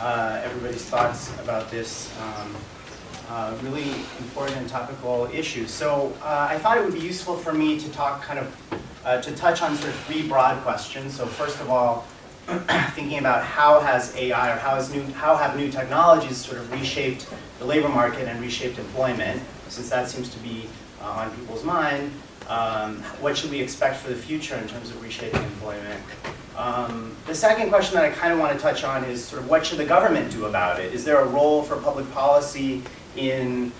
everybody's thoughts about this really important and topical issue. So I thought it would be useful for me to talk to touch on sort of three broad questions. So first of all, thinking about how has AI or how have new technologies sort of reshaped the labor market and reshaped employment, since that seems to be on people's mind. What should we expect for the future in terms of reshaping employment? The second question that I kind of want to touch on is sort of what should the government do about it? Is there a role for public policy in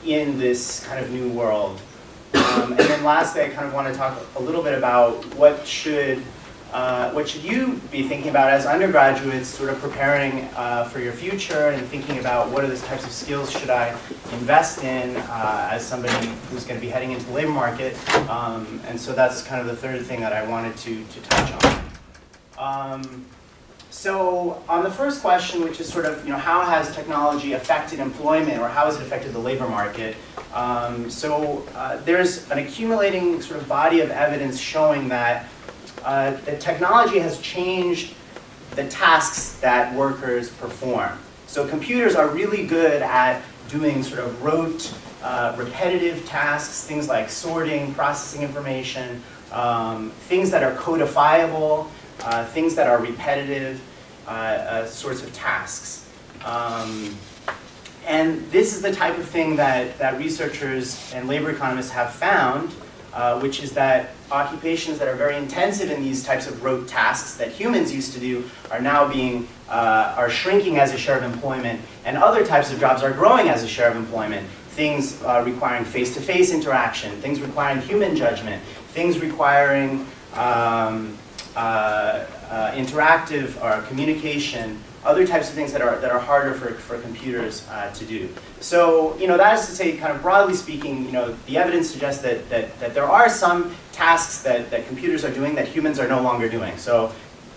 this kind of new world? And then lastly, I kind of want to talk a little bit about what should you be thinking about as undergraduates, sort of preparing for your future and thinking about what are the types of skills should I invest in as somebody who's going to be heading into the labor market. And so that's kind of the third thing that I wanted to touch on. So on the first question, which is sort of, how has technology affected employment or how has it affected the labor market? There's an accumulating sort of body of evidence showing that technology has changed the tasks that workers perform. So computers are really good at doing sort of rote, repetitive tasks, things like sorting, processing information, things that are codifiable, things that are repetitive sorts of tasks. And this is the type of thing that researchers and labor economists have found, which is that occupations that are very intensive in these types of rote tasks that humans used to do are now are shrinking as a share of employment, and other types of jobs are growing as a share of employment. Things requiring face-to-face interaction, things requiring human judgment, things requiring interactive or communication, other types of things that are harder for computers to do. So, that is to say, kind of broadly speaking, the evidence suggests that there are some tasks that computers are doing that humans are no longer doing. So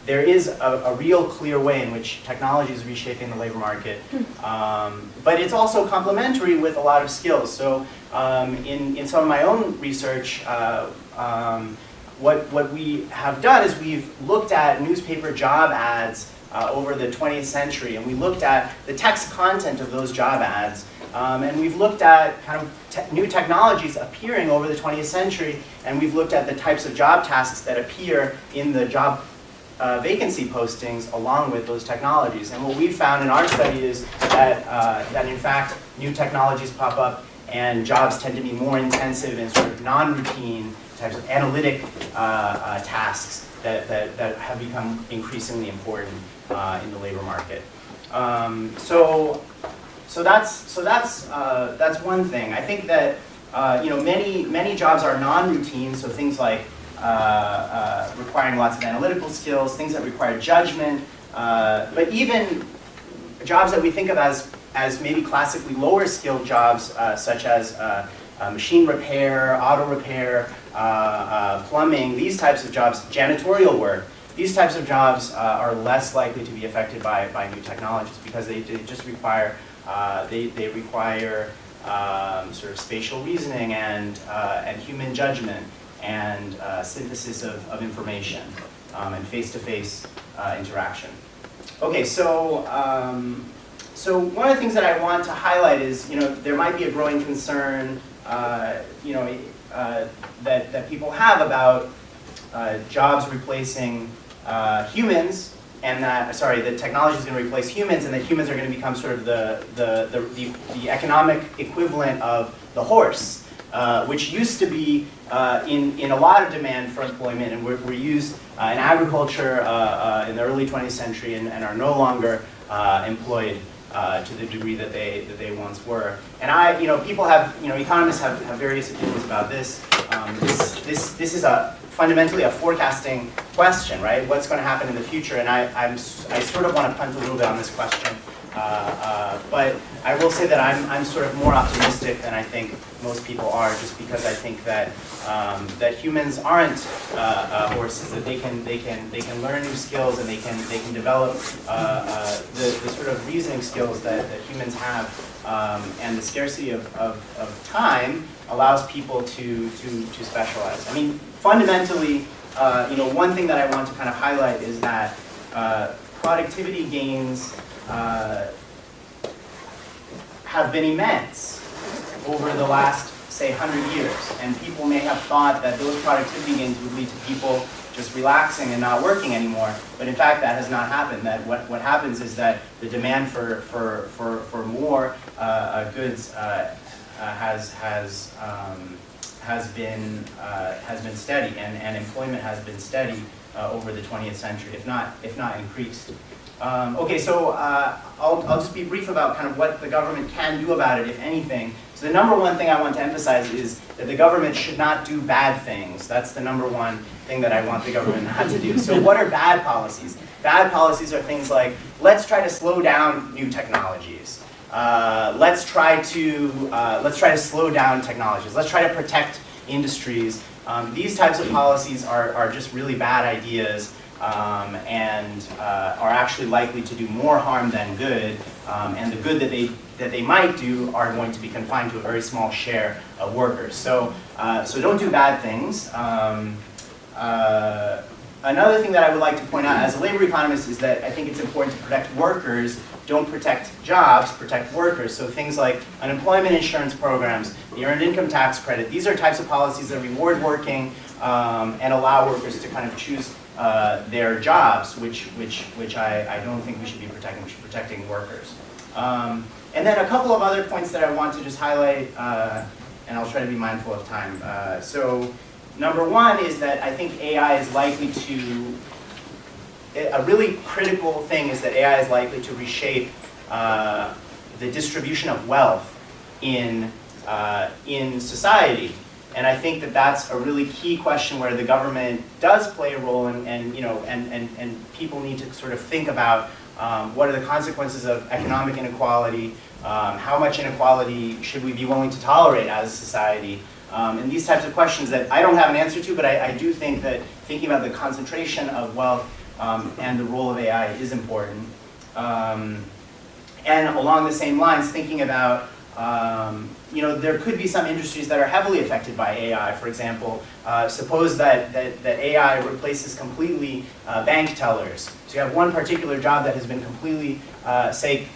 there is a real clear way in which technology is reshaping the labor market. But it's also complementary with a lot of skills. So in some of my own research, what we have done is we've looked at newspaper job ads over the 20th century, and we looked at the text content of those job ads, and we've looked at kind of new technologies appearing over the 20th century, and we've looked at the types of job tasks that appear in the job vacancy postings along with those technologies. And what we found in our study is that in fact new technologies pop up and jobs tend to be more intensive and sort of non-routine types of analytic tasks that have become increasingly important in the labor market. So that's one thing. I think that many jobs are non-routine, so things like requiring lots of analytical skills, things that require judgment, but even jobs that we think of as maybe classically lower skilled jobs, such as machine repair, auto repair, plumbing, these types of jobs, janitorial work, these types of jobs are less likely to be affected by new technologies because they just require they require sort of spatial reasoning and human judgment and synthesis of information and face-to-face interaction. Okay, so one of the things that I want to highlight is there might be a growing concern that people have about jobs replacing humans, and that technology is going to replace humans, and that humans are going to become sort of the economic equivalent of the horse, which used to be in a lot of demand for employment, and were used in agriculture in the early 20th century, and are no longer employed to the degree that they once were. And people have, economists have various opinions about this. This is fundamentally a forecasting question, right? What's going to happen in the future? And I sort of want to punt a little bit on this question, but I will say that I'm sort of more optimistic than I think most people are, just because I think that that humans aren't horses, that they can learn new skills, and they can develop the sort of reasoning skills that humans have, and the scarcity of time allows people to specialize. I mean, fundamentally, one thing that I want to kind of highlight is that productivity gains have been immense over the last, say, 100 years. And people may have thought that those productivity gains would lead to people just relaxing and not working anymore. But in fact, that has not happened. That what happens is that the demand for more goods has been steady, and employment has been steady over the 20th century, if not increased. Okay, so I'll just be brief about kind of what the government can do about it, if anything. So the number one thing I want to emphasize is that the government should not do bad things. That's the number one thing that I want the government not to do. So what are bad policies? Bad policies are things like, let's try to slow down new technologies. Let's try to slow down technologies. Let's try to protect industries. These types of policies are just really bad ideas. And are actually likely to do more harm than good, and the good that they might do are going to be confined to a very small share of workers. So don't do bad things. Another thing that I would like to point out as a labor economist is that I think it's important to protect workers. Don't protect jobs, protect workers. So things like unemployment insurance programs, the earned income tax credit, these are types of policies that reward working and allow workers to kind of choose their jobs, which I don't think we should be protecting. We should be protecting workers. And then a couple of other points that I want to just highlight, and I'll try to be mindful of time. So number one is that I think AI is likely to, a really critical thing is that AI is likely to reshape the distribution of wealth in society. And I think that that's a really key question where the government does play a role, and people need to sort of think about what are the consequences of economic inequality, how much inequality should we be willing to tolerate as a society, and these types of questions that I don't have an answer to, but I do think that thinking about the concentration of wealth and the role of AI is important. And along the same lines, thinking about there could be some industries that are heavily affected by AI. For example, suppose that AI replaces completely bank tellers. So you have one particular job that has been completely, say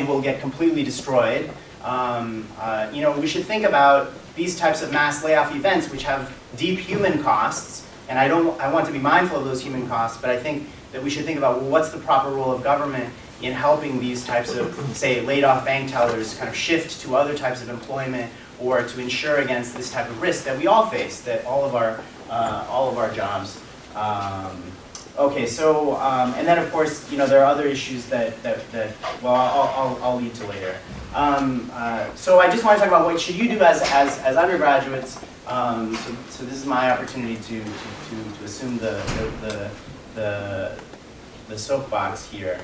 will get completely destroyed. We should think about these types of mass layoff events, which have deep human costs. And I want to be mindful of those human costs, but I think that we should think about, well, what's the proper role of government in helping these types of, say, laid-off bank tellers kind of shift to other types of employment, or to insure against this type of risk that we all face, that all of our jobs. Okay, so and then of course, there are other issues that I'll lead to later. So I just want to talk about what should you do as undergraduates. So this is my opportunity to assume the soapbox here.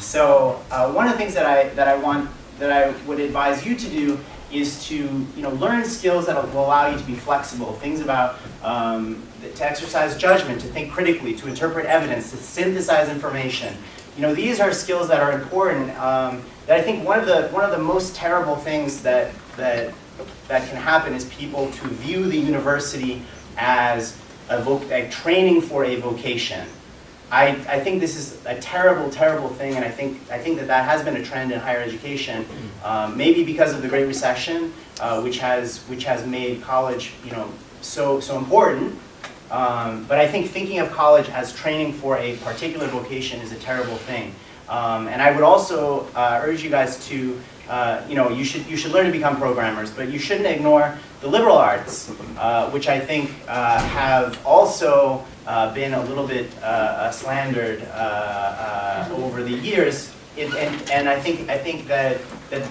So one of the things that I would advise you to do is to learn skills that will allow you to be flexible. Things about to exercise judgment, to think critically, to interpret evidence, to synthesize information. These are skills that are important. That I think one of the most terrible things that can happen is people to view the university as a training for a vocation. I think this is a terrible, terrible thing, and I think that has been a trend in higher education, maybe because of the Great Recession, which has made college, so important. But I think thinking of college as training for a particular vocation is a terrible thing. And I would also urge you guys to, you should learn to become programmers, but you shouldn't ignore the liberal arts, which I think have also been a little bit slandered over the years. And I think that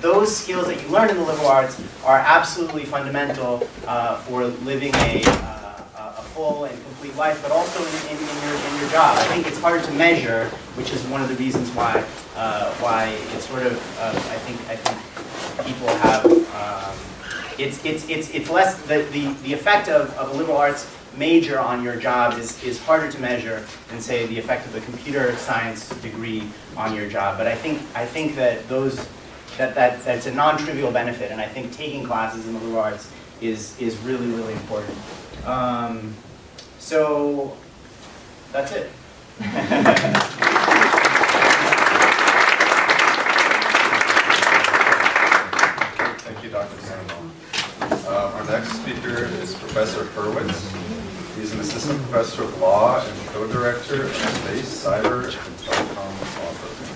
those skills that you learn in the liberal arts are absolutely fundamental for living a full and complete life, but also in your job. I think it's hard to measure, which is one of the reasons why it's sort of I think people have it's less the effect of a liberal arts major on your job is harder to measure than, say, the effect of a computer science degree on your job. But I think that that's a non-trivial benefit, and I think taking classes in the liberal arts is really, really important. So that's it. Our next speaker is Professor Hurwitz. He's an assistant professor of law and co-director of Space, Cyber, and Telecom Law Program.